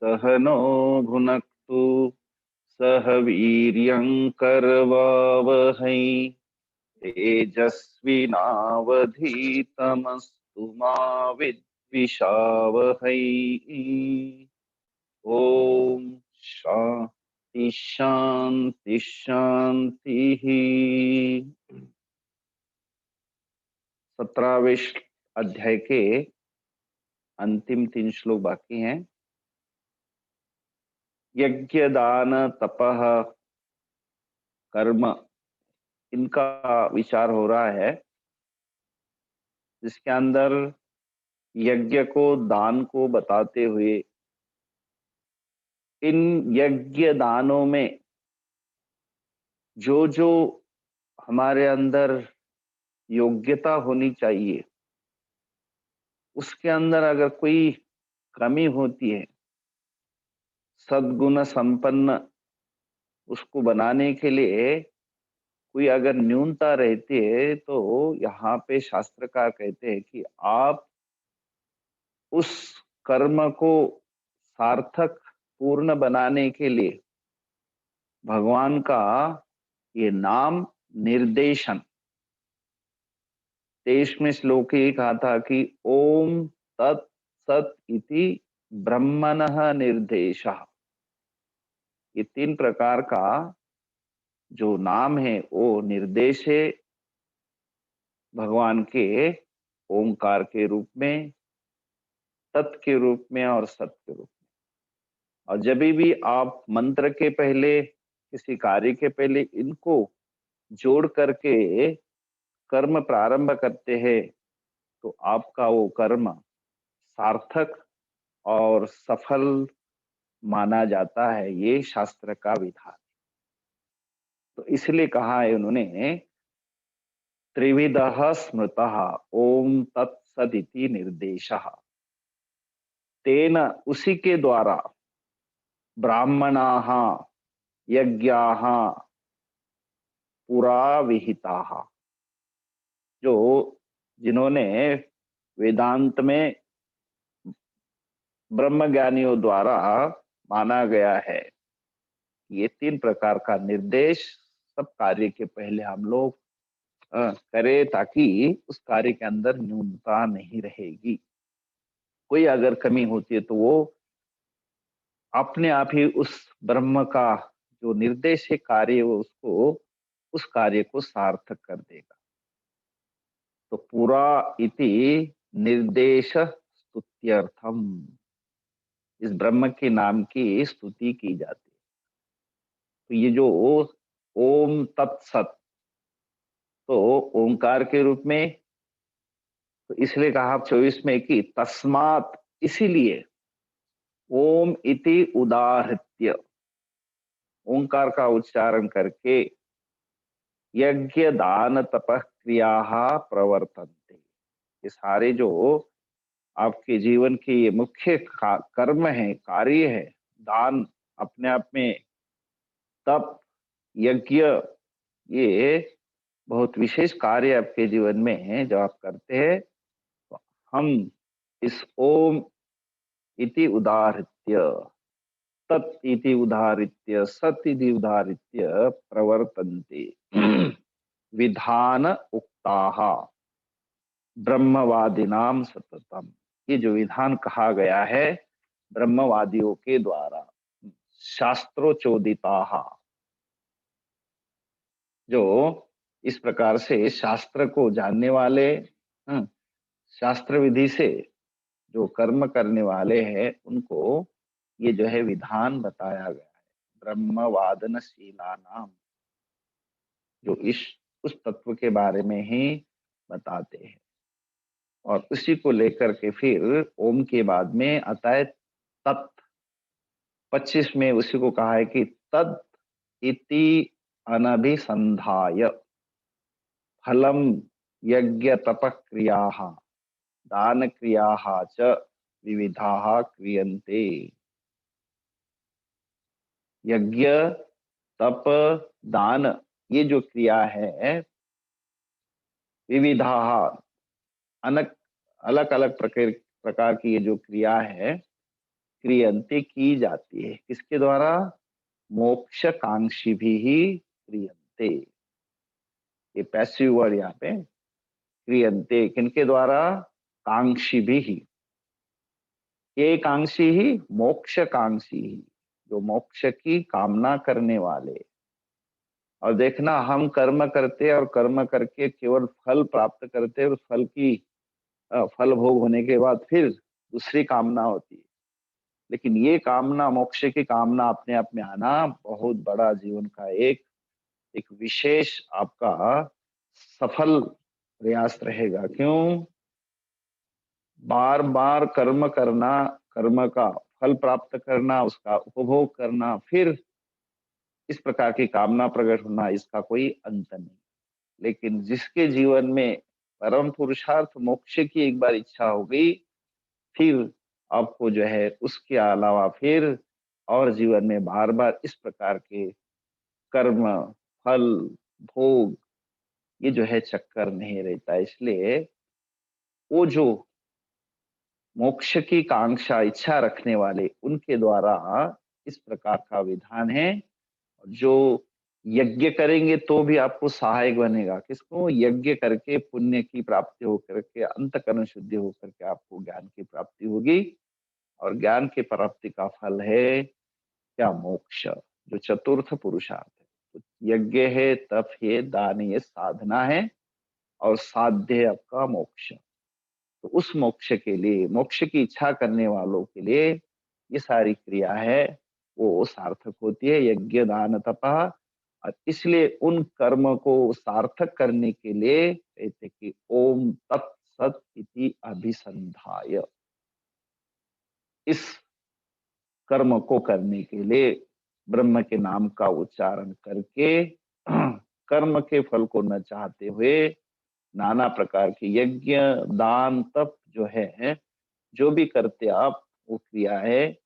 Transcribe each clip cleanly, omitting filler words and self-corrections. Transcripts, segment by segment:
सह नो भुनक्तु सह वीर्यं करवावहै तेजस्विनावधीतमस्तु मा विद्विषावहै। ओम शांति शांति शांति। 17वें अध्याय के अंतिम 3 श्लोक बाकी हैं। यज्ञ दान तपह कर्म, इनका विचार हो रहा है, जिसके अंदर यज्ञ को, दान को बताते हुए इन यज्ञ दानों में जो जो हमारे अंदर योग्यता होनी चाहिए, उसके अंदर अगर कोई कमी होती है, सद्गुण संपन्न उसको बनाने के लिए कोई अगर न्यूनता रहती है, तो यहाँ पे शास्त्रकार कहते हैं कि आप उस कर्म को सार्थक पूर्ण बनाने के लिए भगवान का ये नाम निर्देशन, 23वें श्लोक ही कहा था कि ओम तत् सत इति ब्रह्मणः निर्देशः। ये 3 प्रकार का जो नाम है वो निर्देश है भगवान के, ओंकार के रूप में, तत् के रूप में और सत के रूप में। और जब भी आप मंत्र के पहले, किसी कार्य के पहले इनको जोड़ करके कर्म प्रारंभ करते हैं, तो आपका वो कर्म सार्थक और सफल माना जाता है। ये शास्त्र का विधान। तो इसलिए कहा है उन्होंने त्रिविधः स्मृतः ओम तत्सदिति निर्देशः, तेन उसी के द्वारा ब्राह्मणाः यज्ञाः पुरा विहिताः, जो जिन्होंने वेदांत में ब्रह्मज्ञानियों द्वारा माना गया है, ये 3 प्रकार का निर्देश सब कार्य के पहले हम लोग करें, ताकि उस कार्य के अंदर न्यूनता नहीं रहेगी। कोई अगर कमी होती है तो वो अपने आप ही उस ब्रह्म का जो निर्देश है कार्य, वो उसको, उस कार्य को सार्थक कर देगा। तो पूरा इति निर्देश स्तुत्यर्थम, इस ब्रह्म के नाम की स्तुति की जाती है। तो ये जो ओम तत्सत, तो ओंकार के रूप में, तो इसलिए कहा 24 में कि तस्मात, इसीलिए ओम इति उदाहृत्य, ओंकार का उच्चारण करके यज्ञ दान तपः क्रिया प्रवर्तन्ते, ये सारे जो आपके जीवन के ये मुख्य कर्म है, कार्य है, दान अपने आप में, तप, यज्ञ, ये बहुत विशेष कार्य आपके जीवन में है जो आप करते हैं। तो हम इस ओम इति उदाहृत्य, तत् इति उदाहृत्य, सत इति उदाहृत्य प्रवर्तन्ते विधान उक्ताः ब्रह्मवादिनाम सततम, ये जो विधान कहा गया है ब्रह्मवादियों के द्वारा, शास्त्रोचोदिताः, जो इस प्रकार से शास्त्र को जानने वाले, शास्त्र विधि से जो कर्म करने वाले हैं, उनको ये जो है विधान बताया गया है। ब्रह्मवादनशीला नाम, जो इस उस तत्व के बारे में ही बताते हैं। और उसी को लेकर के फिर ओम के बाद में आता है तत्। 25 में उसी को कहा है कि तद इति अनभिसंधाय फलम यज्ञ तप क्रिया दान क्रिया च विविधा क्रियन्ते। यज्ञ तप दान, ये जो क्रिया है, विविधा, अलग अलग प्रकार की ये जो क्रिया है, क्रियन्ते की जाती है, किसके द्वारा? मोक्षकांक्षी भी ही क्रियन्ते। ये पैसिव वर्ड यहाँ पे, क्रियन्ते किनके द्वारा? कांक्षी भी ही। ये कांक्षी ही, मोक्षकांक्षी ही, जो मोक्ष की कामना करने वाले। और देखना, हम कर्म करते और कर्म करके केवल फल प्राप्त करते, और फल की फल भोग होने के बाद फिर दूसरी कामना होती है। लेकिन ये कामना, मोक्ष की कामना अपने आप में आना बहुत बड़ा जीवन का एक एक विशेष आपका सफल प्रयास रहेगा। क्यों? बार बार कर्म करना, कर्म का फल प्राप्त करना, उसका उपभोग करना, फिर इस प्रकार की कामना प्रकट होना, इसका कोई अंत नहीं। लेकिन जिसके जीवन में परम पुरुषार्थ मोक्ष की एक बार इच्छा हो गई, फिर आपको जो है उसके अलावा फिर और जीवन में बार बार इस प्रकार के कर्म, फल, भोग, ये जो है चक्कर नहीं रहता। इसलिए वो जो मोक्ष की कांक्षा, इच्छा रखने वाले, उनके द्वारा इस प्रकार का विधान है। जो यज्ञ करेंगे तो भी आपको सहायक बनेगा। किसको? यज्ञ करके पुण्य की प्राप्ति होकर के, अंतःकरण शुद्धि होकर के आपको ज्ञान की प्राप्ति होगी। और ज्ञान की प्राप्ति का फल है क्या? मोक्ष, जो चतुर्थ पुरुषार्थ है। तो यज्ञ है, तप है, दान, ये साधना है, और साध्य है आपका मोक्ष। तो उस मोक्ष के लिए, मोक्ष की इच्छा करने वालों के लिए ये सारी क्रिया है वो सार्थक होती है, यज्ञ दान तपः। और इसलिए उन कर्म को सार्थक करने के लिए कहते कि ओम तत्सत इति अभिसंधाय, इस कर्म को करने के लिए ब्रह्म के नाम का उच्चारण करके कर्म के फल को न चाहते हुए नाना प्रकार के यज्ञ, दान, तप जो है, जो भी करते आप, वो क्रिया है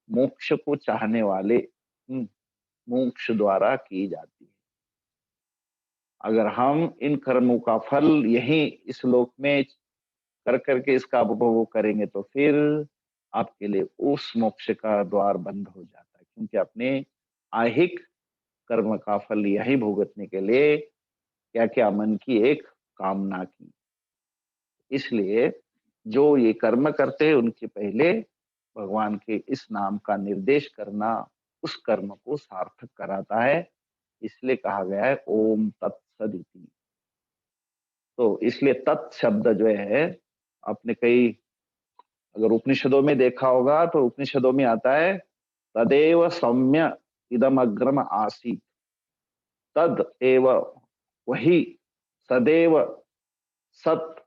मोक्ष को चाहने वाले मोक्ष द्वारा की जाती है। अगर हम इन कर्मों का फल यही इस लोक में कर करके इसका उपभोग करेंगे, तो फिर आपके लिए उस मोक्ष का द्वार बंद हो जाता है। क्योंकि अपने आहिक कर्म का फल यही भुगतने के लिए क्या क्या मन की एक कामना की। इसलिए जो ये कर्म करते हैं, उनके पहले भगवान के इस नाम का निर्देश करना उस कर्म को सार्थक कराता है। इसलिए कहा गया है ओम तत्सदिति। तो इसलिए तत् शब्द जो है, आपने कई अगर उपनिषदों में देखा होगा तो उपनिषदों में आता है तदेव सौम्य इदम अग्रम आसीत। तद एव, वही, सदैव सत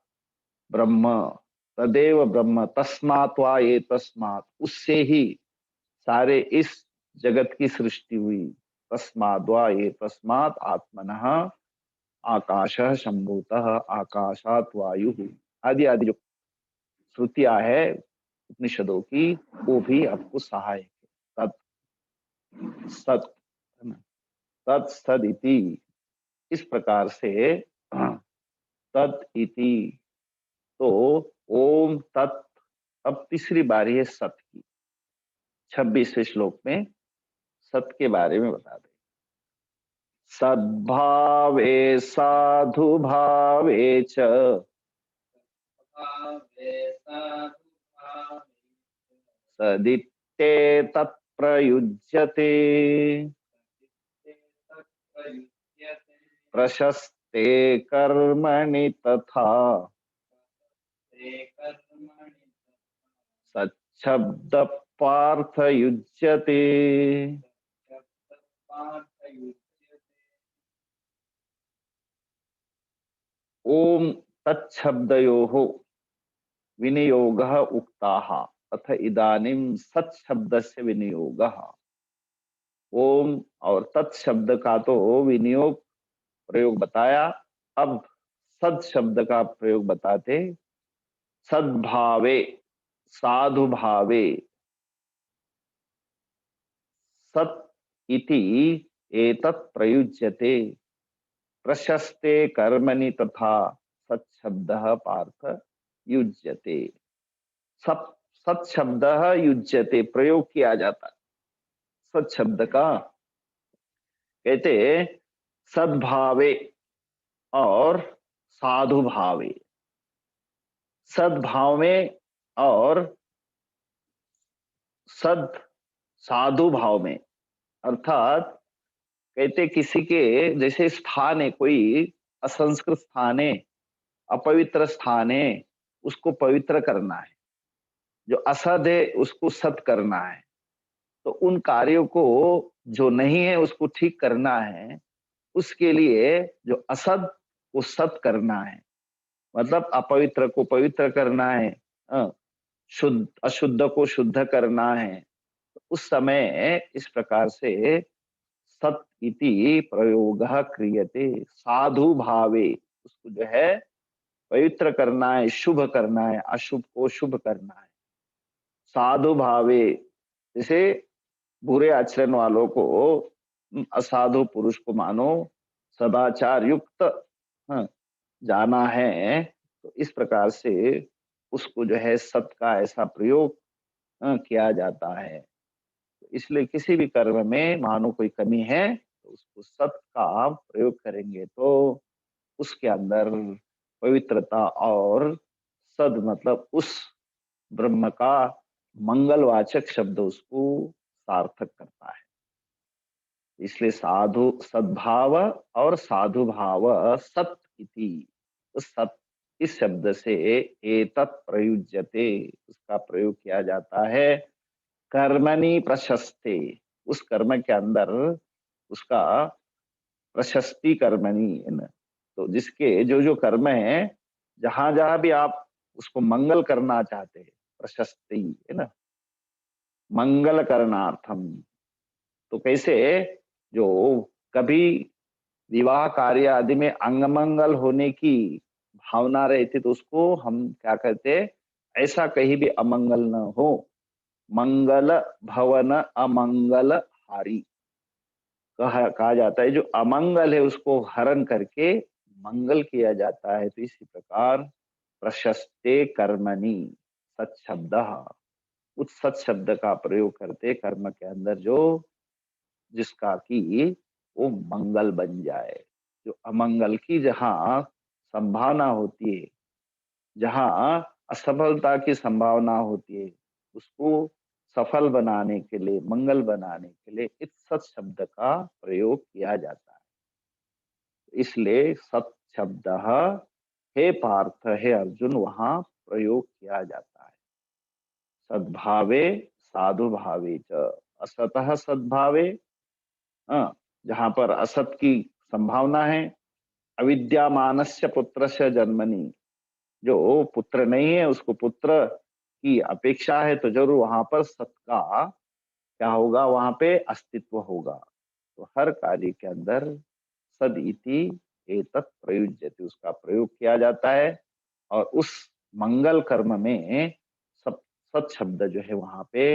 ब्रह्म, तदेव ब्रह्म, तस्मात् वा ये तस्मात्, उससे ही सारे इस जगत की सृष्टि हुई। तस्माद् वा ये तस्मात् आत्मनः आकाशः सम्भूतः, आकाशात् वायुः, आदि आदि जो श्रुतियां है उपनिषदों की, वो भी आपको सहायक है। तत् सत, तत् सद इति, इस प्रकार से तत् इति। तो ओम तत्, अब तीसरी बारी है सत की। 26वें श्लोक में सत के बारे में बता दे। सद्भावे साधु भावे च सदित्ते तत्प्रयुज्यते प्रशस्ते कर्मणि तथा सच्छब्द पार्थ युज्यते। ओम तच्छब्दयोः विनियोगः उक्ताः अथ इदानीं सत्शब्दस्य विनियोगः। ओम और तत् शब्द का तो विनियोग प्रयोग बताया, अब सद शब्द का प्रयोग बताते। सद्भावे, साधु भावे, सत इति एतत् प्रयुज्यते प्रशस्ते कर्मणि तथा सत्शब्दः पार्थ युज्यते। सब सत शब्द युज्यते, प्रयोग किया जाता है सत शब्द का। कहते सद्भावे और साधु भावे। सद्भाव में और सद साधु भाव में, अर्थात कहते किसी के जैसे स्थान है, कोई असंस्कृत स्थान है, अपवित्र स्थान है, उसको पवित्र करना है। जो असद है उसको सत करना है। तो उन कार्यों को जो नहीं है उसको ठीक करना है। उसके लिए जो असद को सत करना है, मतलब अपवित्र को पवित्र करना है, शुद्ध अशुद्ध को शुद्ध करना है। उस समय इस प्रकार से सत इति प्रयोग क्रियते साधु भावे। उसको जो है पवित्र करना है, शुभ करना है, अशुभ को शुभ करना है। साधु भावे, जैसे बुरे आचरण वालों को, असाधु पुरुष को मानो सदाचार युक्त हाँ, जाना है। तो इस प्रकार से उसको जो है सत का ऐसा प्रयोग किया जाता है। तो इसलिए किसी भी कर्म में मानो कोई कमी है तो उसको सत का प्रयोग करेंगे तो उसके अंदर पवित्रता और सद मतलब उस ब्रह्म का मंगलवाचक शब्द उसको सार्थक करता है। इसलिए साधु सद्भाव और साधु भाव सत इति, उस सत इस शब्द से एतत् प्रयुज्यते, उसका प्रयोग किया जाता है कर्मणि प्रशस्ते, उस कर्म के अंदर उसका प्रशस्ति कर्मणि है ना। तो जिसके जो जो कर्म है, जहां जहां भी आप उसको मंगल करना चाहते हैं, प्रशस्ति है ना, मंगल करणार्थम। तो कैसे जो कभी विवाह कार्य आदि में अंगमंगल होने की भावना रहती तो उसको हम क्या कहते हैं, ऐसा कहीं भी अमंगल न हो, मंगल भवन अमंगल हारी कहा जाता है। जो अमंगल है उसको हरण करके मंगल किया जाता है। तो इसी प्रकार प्रशस्ते कर्मणि सत शब्द, उस सत शब्द का प्रयोग करते कर्म के अंदर जो जिसका कि वो मंगल बन जाए। जो अमंगल की जहां संभावना होती है, जहां असफलता की संभावना होती है, उसको सफल बनाने के लिए, मंगल बनाने के लिए इस सत शब्द का प्रयोग किया जाता है। इसलिए सत शब्द, हे पार्थ, हे अर्जुन, वहां प्रयोग किया जाता है। सद्भावे साधु भावे च असतः सद्भावे, जहां पर असत की संभावना है, अविद्यामानस्य पुत्रस्य जन्मनि, जो पुत्र नहीं है उसको पुत्र की अपेक्षा है, तो जरूर वहां पर सत का क्या होगा, वहां पे अस्तित्व होगा। तो हर कार्य के अंदर सद इति एतत् प्रयुज्यते, उसका प्रयोग किया जाता है। और उस मंगल कर्म में सब सत शब्द जो है वहां पे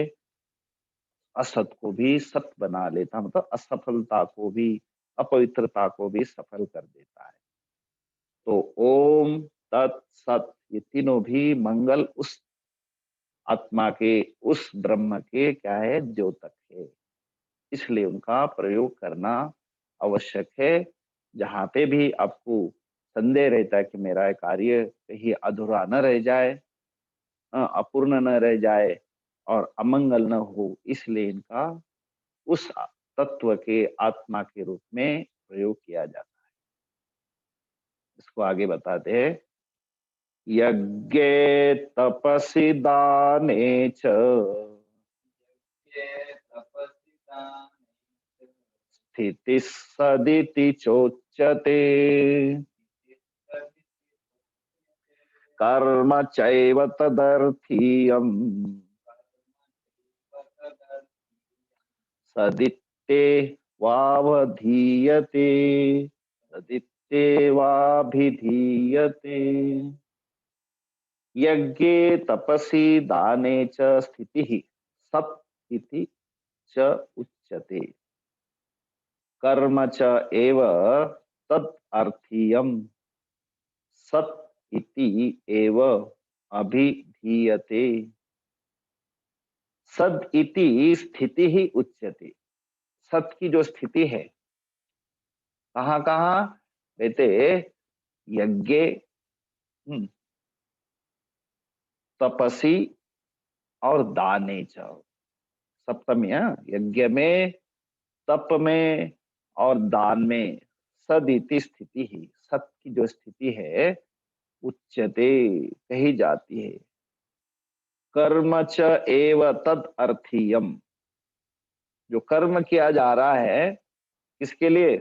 असत को भी सत बना लेता, मतलब असफलता को भी, अपवित्रता को भी सफल कर देता है। तो ओम तत् सत, ये तीनों भी मंगल उस आत्मा के, उस ब्रह्म के क्या है, द्योतक है। इसलिए उनका प्रयोग करना आवश्यक है। जहां पे भी आपको संदेह रहता है कि मेरा कार्य कहीं अधूरा न रह जाए, अपूर्ण न रह जाए और अमंगल न हो, इसलिए इनका उस तत्व के आत्मा के रूप में प्रयोग किया जाता है। इसको आगे बताते हैं, यज्ञे तपसि दाने च स्थिति सदिति चोच्यते कर्म चैव तदर्थीयम् सदित्ते वावधीयते, सदित्ते वाभिधीयते। यज्ञे तपसि दाने च स्थितिः सत् इति च उच्यते कर्म च एव तद अर्थीयम् सत् इति एव अभिधीयते। सद इति स्थिति ही उच्यते। सत की जो स्थिति है कहाँ कहाँ कहते, यज्ञ, तपसी और दाने च। सप्तमी है, यज्ञ में, तप में और दान में। सदिति स्थिति ही, सत की जो स्थिति है उच्यते, कही जाती है। कर्म च एव तद अर्थीयम, जो कर्म किया जा रहा है किसके लिए,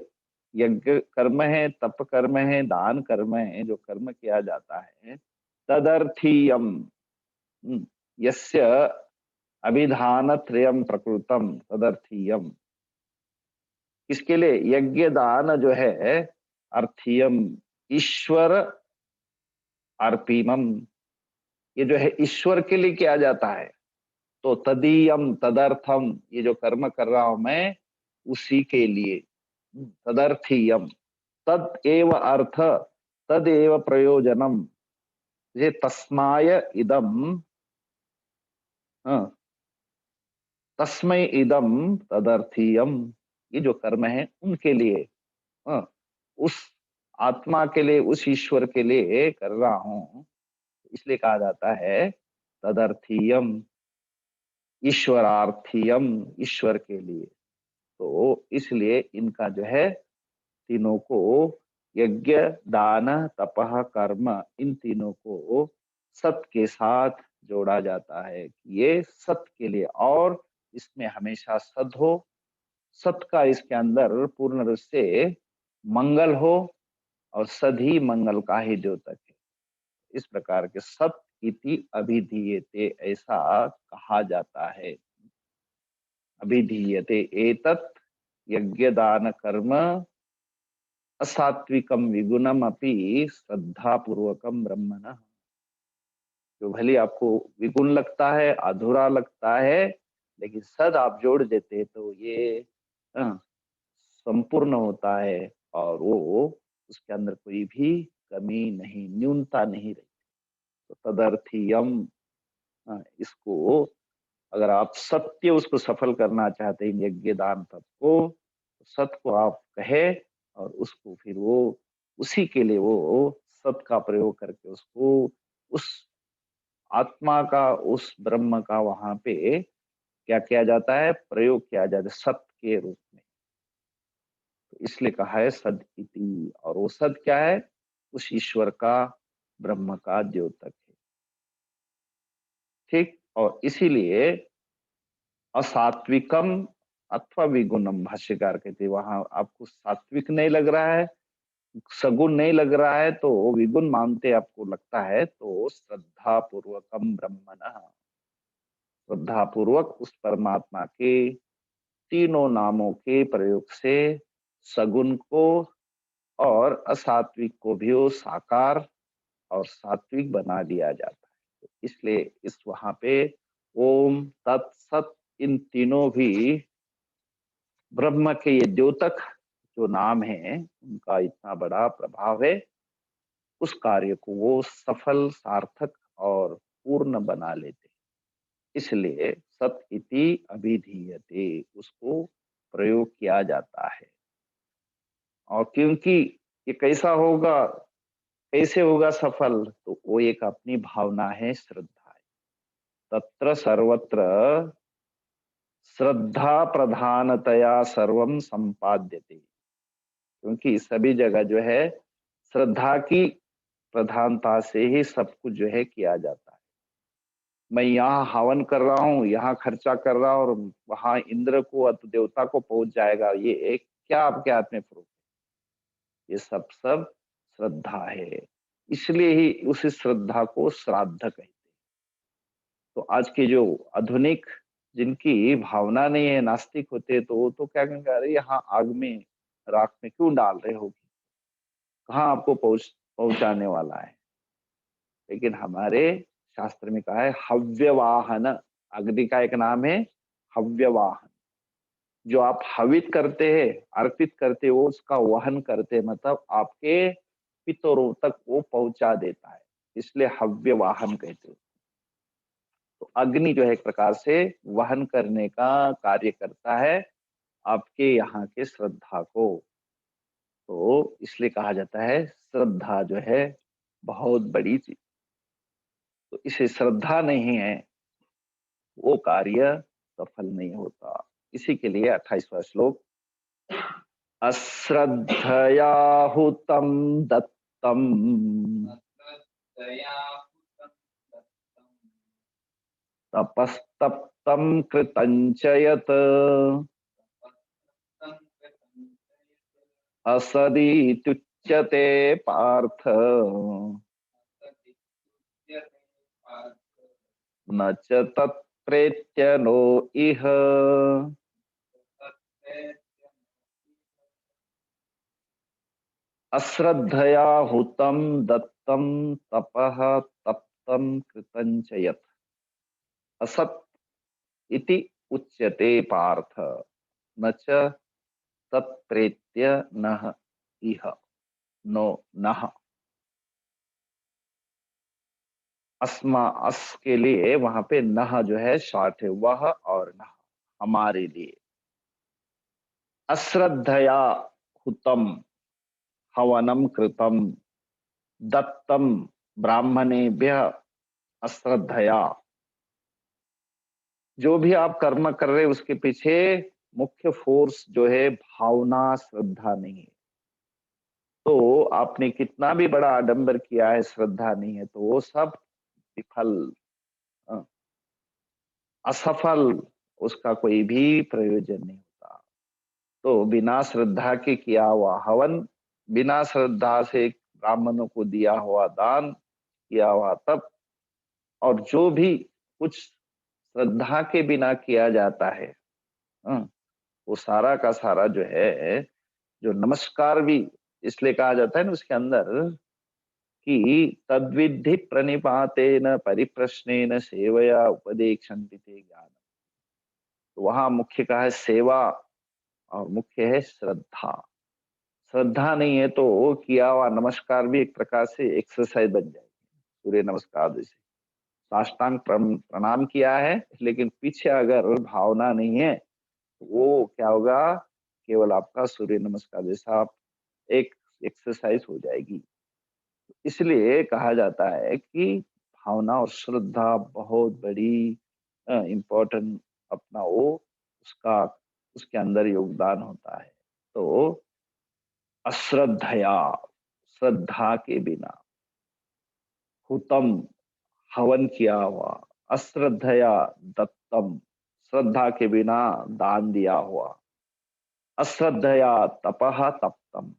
यज्ञ कर्म है, तप कर्म है, दान कर्म है, जो कर्म किया जाता है तदर्थीयम, यस्य अभिधान त्रयम प्रकृतम तदर्थीयम। किसके लिए, यज्ञ दान जो है अर्थीयम, ईश्वर अर्पिमम, ये जो है ईश्वर के लिए किया जाता है। तो तदीयम तदर्थम, ये जो कर्म कर रहा हूं मैं उसी के लिए, तदर्थीयम, तद एव अर्थ, तदेव प्रयोजनम, ये तस्माय इदम, हाँ, तस्मै इदम तदर्थीयम, ये जो कर्म है उनके लिए, हाँ, उस आत्मा के लिए, उस ईश्वर के लिए कर रहा हूं, इसलिए कहा जाता है तदर्थीयम, ईश्वरार्थीयम, ईश्वर के लिए। तो इसलिए इनका जो है तीनों को, यज्ञ दान तपह कर्म, इन तीनों को सत के साथ जोड़ा जाता है कि ये सत के लिए, और इसमें हमेशा सद हो, सत का इसके अंदर पूर्ण रूप से मंगल हो, और सद ही मंगल का ही द्योतक है। इस प्रकार के सत इति अभिधीयते, ऐसा कहा जाता है। अभिधीयते एतत् यज्ञ दान कर्म असात्विकम विगुणम अपि श्रद्धा पूर्वकम ब्रह्मण, जो भले आपको विगुण लगता है, अधूरा लगता है, लेकिन सद आप जोड़ देते तो ये संपूर्ण होता है, और वो उसके अंदर कोई भी कमी नहीं, न्यूनता नहीं रही। तो तदर्थीयम, इसको अगर आप सत्य उसको सफल करना चाहते हैं यज्ञ दान तप को, तो सत को आप कहे, और उसको फिर वो उसी के लिए वो सत का प्रयोग करके उसको उस आत्मा का, उस ब्रह्म का वहां पे क्या किया जाता है, प्रयोग किया जाता है सत के रूप में। तो इसलिए कहा है सद इति, और वो सद क्या है, उस ईश्वर का, ब्रह्म का द्योतक है। ठीक, और इसीलिए असात्विकम अथवा विगुणम, भाष्यकार कहते हैं वहां आपको सात्विक नहीं लग रहा है, सगुण नहीं लग रहा है, तो विगुण मानते आपको लगता है, तो श्रद्धा पूर्वकम ब्रह्मण, श्रद्धा पूर्वक उस परमात्मा के तीनों नामों के प्रयोग से सगुण को और असात्विक को भी वो साकार और सात्विक बना दिया जाता है। तो इसलिए इस वहां पे ओम तत्सत, इन तीनों भी ब्रह्म के ये द्योतक जो नाम है उनका इतना बड़ा प्रभाव है, उस कार्य को वो सफल, सार्थक और पूर्ण बना लेते, इसलिए सत इति अभिधीयते, उसको प्रयोग किया जाता है। और क्योंकि ये कैसा होगा, कैसे होगा सफल, तो वो एक अपनी भावना है, श्रद्धा है। तत्र सर्वत्र श्रद्धा प्रधानतया सर्वम संपाद्यते, क्योंकि सभी जगह जो है श्रद्धा की प्रधानता से ही सब कुछ जो है किया जाता है। मैं यहाँ हवन कर रहा हूँ, यहाँ खर्चा कर रहा हूँ, और वहां इंद्र को अथवा देवता को पहुंच जाएगा, ये एक क्या आपके हाथ में प्रूफ, ये सब सब श्रद्धा है। इसलिए ही उस श्रद्धा को श्राद्ध कहते हैं। तो आज के जो आधुनिक, जिनकी भावना नहीं है, नास्तिक होते, तो वो तो क्या कहेंगे, अरे यहाँ आग में, राख में क्यों डाल रहे हो, कहाँ आपको पहुंचाने वाला है। लेकिन हमारे शास्त्र में कहा है हव्यवाहन, अग्नि का एक नाम है हव्यवाहन, जो आप हवित करते हैं, अर्पित करते हो, उसका वहन करते, मतलब आपके पितरों तक वो पहुंचा देता है, इसलिए हव्यवाहन कहते हैं। तो अग्नि जो है एक प्रकार से वहन करने का कार्य करता है आपके यहाँ के श्रद्धा को। तो इसलिए कहा जाता है श्रद्धा जो है बहुत बड़ी चीज। तो इसे श्रद्धा नहीं है वो कार्य सफल नहीं होता। इसी के लिए 28वां श्लोक, अश्रद्धया हुतं दत्तम तपस्तप्तं कृतं च यत् असदीत्युच्यते पार्थ न च तत्प्रेत्य नो इह। अश्रद्धया हुतं दत्तं तपः तप्तं कृतं च यत् असत् इति उच्यते पार्थ न च तत्प्रेत्य नः इह। नो नः, अस्मा अस के लिए वहां पे नह जो है शॉर्ट है, वह और नह हमारे लिए। अश्रद्धया हुतम हवनम कृतम दत्तम ब्राह्मणेभ्य अश्रद्धया। जो भी आप कर्म कर रहे उसके पीछे मुख्य फोर्स जो है भावना, श्रद्धा नहीं है। तो आपने कितना भी बड़ा आडंबर किया है, श्रद्धा नहीं है तो वो सब विफल, अ, असफल, उसका कोई भी प्रयोजन नहीं होता। तो बिना श्रद्धा के किया हुआ हवन, बिना श्रद्धा से ब्राह्मणों को दिया हुआ दान, किया हुआ तप, और जो भी कुछ श्रद्धा के बिना किया जाता है, हाँ, वो सारा का सारा जो है, जो नमस्कार भी इसलिए कहा जाता है ना उसके अंदर कि तद्विधि प्रणिपातेन परिप्रश्नेन सेवया उपदेक्षन्ति ते ज्ञान। तो वहां मुख्य का है सेवा और मुख्य है श्रद्धा। श्रद्धा नहीं है तो किया हुआ नमस्कार भी एक प्रकार से एक्सरसाइज बन जाएगी, सूर्य नमस्कार जैसे साष्टांग प्रणाम किया है, लेकिन पीछे अगर भावना नहीं है तो वो क्या होगा, केवल आपका सूर्य नमस्कार जैसा आप एक एक्सरसाइज हो जाएगी। इसलिए कहा जाता है कि भावना और श्रद्धा बहुत बड़ी इम्पोर्टेंट अपना वो उसका उसके अंदर योगदान होता है। तो अश्रद्धया, श्रद्धा के बिना, हुतम हवन किया हुआ, अश्रद्धया दत्तम श्रद्धा के बिना दान दिया हुआ, अश्रद्धया तपह तप्तम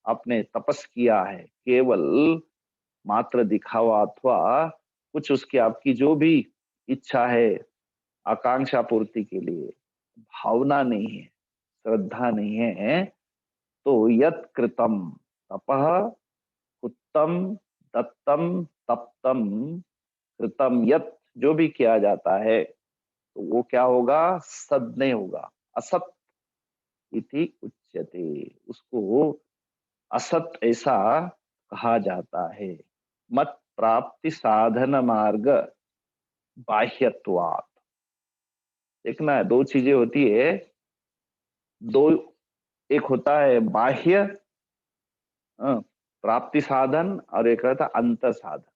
आपने तपस किया है केवल मात्र दिखावा अथवा कुछ उसकी आपकी जो भी इच्छा है आकांक्षा पूर्ति के लिए, भावना नहीं है, श्रद्धा नहीं है, तो यत कृतम तपह उत्तम दत्तम तप्तम कृतम यत, जो भी किया जाता है तो वो क्या होगा, सद नहीं होगा, असत इति उच्यते, उसको असत ऐसा कहा जाता है। मत प्राप्ति साधन मार्ग बाह्यत्वात्। देखना है दो चीजें होती है, दो, एक होता है बाह्य प्राप्ति साधन और एक रहता अंतर साधन।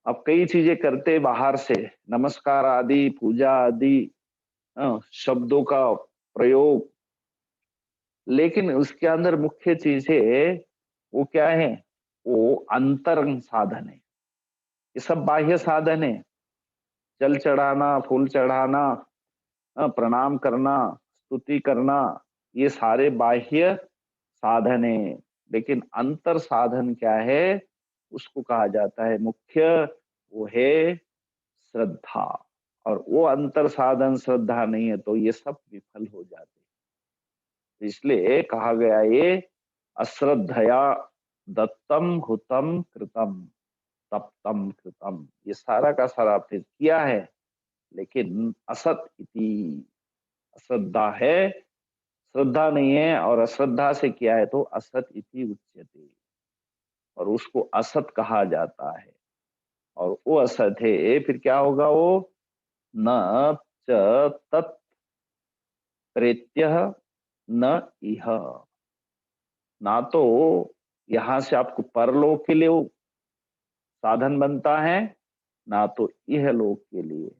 अब कई चीजें करते बाहर से, नमस्कार आदि पूजा आदि शब्दों का प्रयोग, लेकिन उसके अंदर मुख्य चीज है वो क्या है, वो अंतर साधन है। ये सब बाह्य साधन है, जल चढ़ाना, फूल चढ़ाना, प्रणाम करना, स्तुति करना, ये सारे बाह्य साधन है। लेकिन अंतर साधन क्या है, उसको कहा जाता है मुख्य, वो है श्रद्धा। और वो अंतर साधन श्रद्धा नहीं है तो ये सब विफल हो जाते हैं। इसलिए कहा गया ये अश्रद्धया दत्तम हुतम कृतम तप्तम कृतम, ये सारा का सारा आपने किया है लेकिन असत इति, अश्रद्धा है, श्रद्धा नहीं है और अश्रद्धा से किया है तो असत इति उच्यते, और उसको असत कहा जाता है। और वो असत है, फिर क्या होगा वो? न च तत् प्रेत्यः न इह। ना तो यहाँ से आपको परलोक के लिए वो साधन बनता है, ना तो यह लोक के लिए।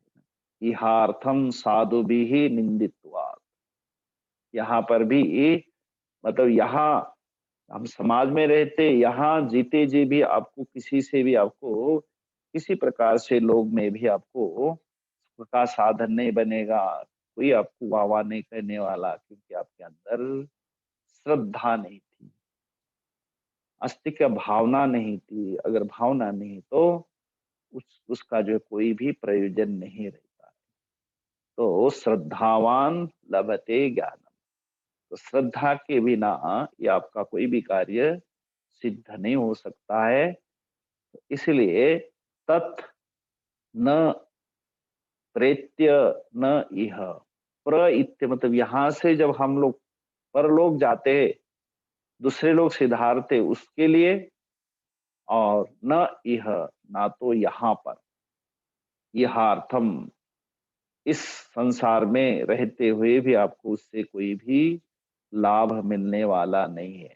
इहार्थम साधु भी ही निंदित्वात्। यहाँ पर भी मतलब यहाँ हम समाज में रहते, यहाँ जीते जी भी आपको किसी से भी आपको किसी प्रकार से लोग में भी आपको सुख का साधन नहीं बनेगा। कोई आपको वाह वाह नहीं करने वाला, क्योंकि आपके अंदर श्रद्धा नहीं थी, अस्तित्व भावना नहीं थी। अगर भावना नहीं तो उसका जो कोई भी प्रयोजन नहीं रहता। तो श्रद्धावान लभते ज्ञानम। तो श्रद्धा के बिना ये आपका कोई भी कार्य सिद्ध नहीं हो सकता है। इसलिए तत् न प्रेत्य न इह। प्र इत्य मतलब यहाँ से जब हम लोग परलोक जाते हैं, दूसरे लोग सिधारते उसके लिए, और न इह ना तो यहाँ पर। यहार्थम इस संसार में रहते हुए भी आपको उससे कोई भी लाभ मिलने वाला नहीं है।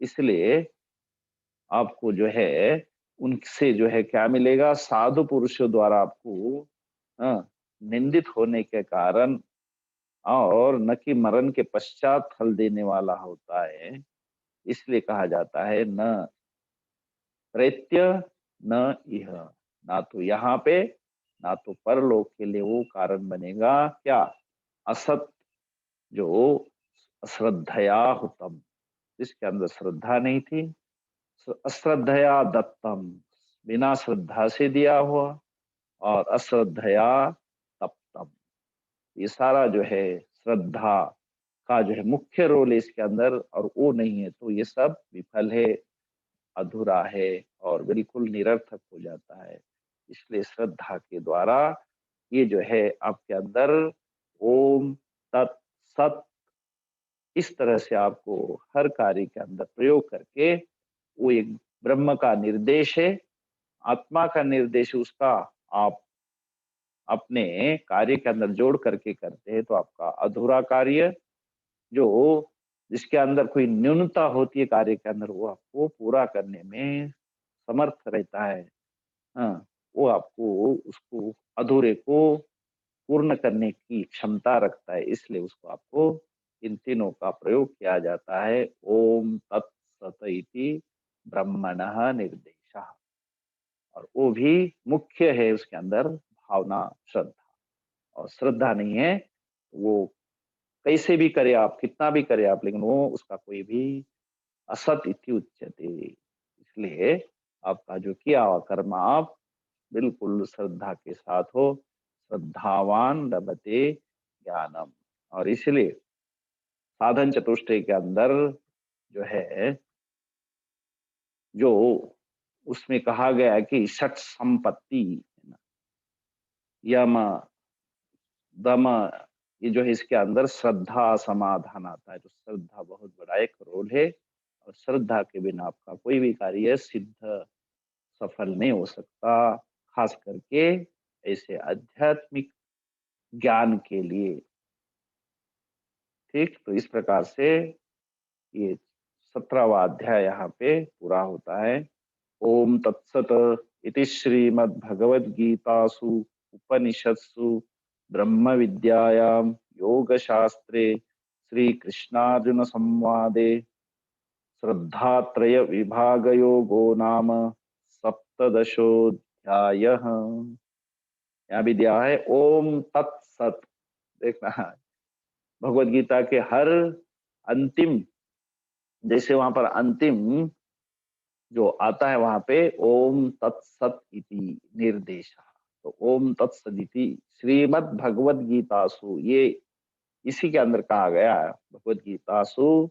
इसलिए आपको जो है उनसे जो है क्या मिलेगा? साधु पुरुषों द्वारा आपको निंदित होने के कारण, और न कि मरण के पश्चात फल देने वाला होता है। इसलिए कहा जाता है न प्रेत्य न इह। ना तो यहाँ पे, ना तो परलोक के लिए वो कारण बनेगा। क्या? असत, जो अश्रद्धया हुतम, जिसके अंदर श्रद्धा नहीं थी। अश्रद्धया दत्तम, बिना श्रद्धा से दिया हुआ। और अश्रद्धया तप्तम, ये सारा जो है श्रद्धा का जो है मुख्य रोल है इसके अंदर, और वो नहीं है तो ये सब विफल है, अधूरा है, और बिल्कुल निरर्थक हो जाता है। इसलिए श्रद्धा के द्वारा ये जो है आपके अंदर ओम तत् सत, इस तरह से आपको हर कार्य के अंदर प्रयोग करके वो एक ब्रह्म का निर्देश है, आत्मा का निर्देश उसका आप अपने कार्य के अंदर जोड़ करके करते हैं, तो आपका अधूरा कार्य, जो जिसके अंदर कोई न्यूनता होती है कार्य के अंदर, वो आपको पूरा करने में समर्थ रहता है। हाँ, वो आपको उसको अधूरे को पूर्ण करने की क्षमता रखता है। इसलिए उसको आपको इन तीनों का प्रयोग किया जाता है। ओम तत्सत इति ब्रह्मणः निर्देशः। और वो भी मुख्य है उसके अंदर भावना, श्रद्धा। और श्रद्धा नहीं है, वो कैसे भी करे आप, कितना भी करे आप, लेकिन वो उसका कोई भी असत इति उच्यते। इसलिए आपका जो किया हुआ कर्म आप बिल्कुल श्रद्धा के साथ हो। श्रद्धावान लभते ज्ञानम। और इसलिए साधन चतुष्टय के अंदर जो है, जो उसमें कहा गया है कि षट संपत्ति, यम दम, ये जो है इसके अंदर श्रद्धा समाधान आता है। तो श्रद्धा बहुत बड़ा एक रोल है, और श्रद्धा के बिना आपका कोई भी कार्य सिद्ध सफल नहीं हो सकता। खास करके ऐसे आध्यात्मिक ज्ञान के लिए। ठीक, तो इस प्रकार से ये 17वां अध्याय यहाँ पे पूरा होता है। ओम तत्सत इति श्रीमद् भगवद गीतासु उपनिषत्सु ब्रह्म विद्यायां योग शास्त्रे श्री कृष्णार्जुन संवादे श्रद्धात्रय विभाग योगो नाम सप्तदशोऽध्यायः। यहाँ भी दिया है ओम तत्सत। देखना, भगवद गीता के हर अंतिम, जैसे वहां पर अंतिम जो आता है वहां पे ओम तत्सत इति निर्देश। तो ओम तत्सत इति श्रीमद् भगवद गीतासु, ये इसी के अंदर कहा गया है भगवद गीतासु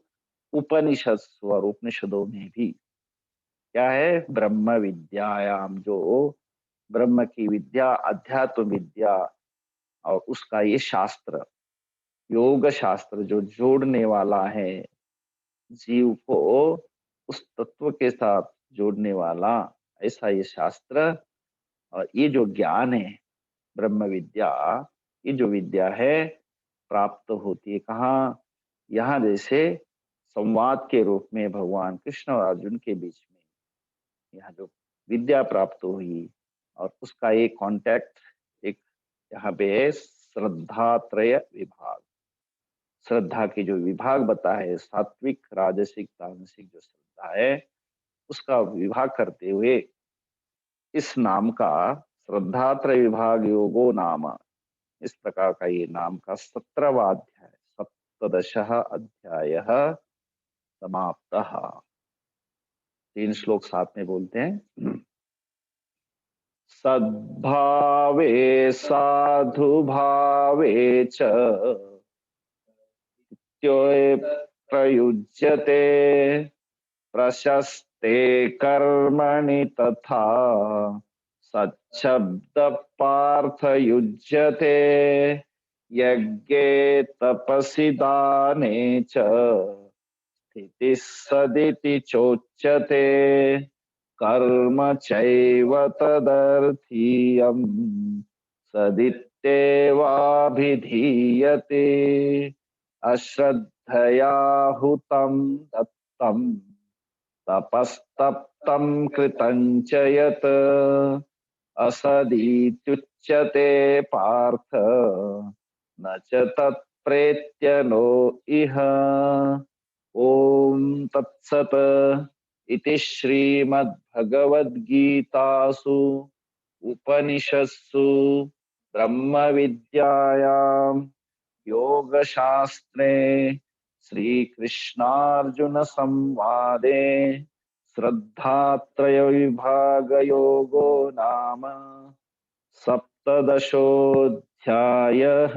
उपनिषत्सु, और उपनिषदों में भी क्या है? ब्रह्म विद्यायाम, जो ब्रह्म की विद्या, अध्यात्म विद्या, और उसका ये शास्त्र, योग शास्त्र, जो जोड़ने वाला है जीव को उस तत्व के साथ जोड़ने वाला, ऐसा ये शास्त्र और ये जो ज्ञान है ब्रह्म विद्या, ये जो विद्या है प्राप्त होती है कहाँ? यहाँ जैसे संवाद के रूप में भगवान कृष्ण और अर्जुन के बीच में यहाँ जो विद्या प्राप्त हुई और उसका एक कांटेक्ट एक यहाँ पे है श्रद्धात्रय विभाग। श्रद्धा के जो विभाग बताए सात्विक राजसिक तामसिक जो श्रद्धा है उसका विभाग करते हुए इस नाम का श्रद्धात्रय विभाग योगो नाम, इस प्रकार का ये नाम का 17वां अध्याय 17 अध्याय समाप्त। 3 श्लोक साथ में बोलते हैं। सद्भावे साधु भावे च त्योय प्रयुज्यते प्रशस्ते कर्मणि तथा सच्छब्द पार्थ युज्यते यज्ञे तपसि दाने च स्थितिः सदिति चोच्यते कर्म चैव तदर्थीयम् सदित्येवाभिधीयते अश्रद्धया हुतं दत्तं तपस्तप्तं कृतं च यत् असदीत्युच्यते पार्थ न च तत्प्रेत्य नो इह। ओम तत्सत इति श्रीमद्भगवद्गीतासु उपनिषत्सु ब्रह्मविद्यायां योगशास्त्रे श्रीकृष्णार्जुन संवादे श्रद्धात्रय विभाग योगो नाम 17 अध्यायः।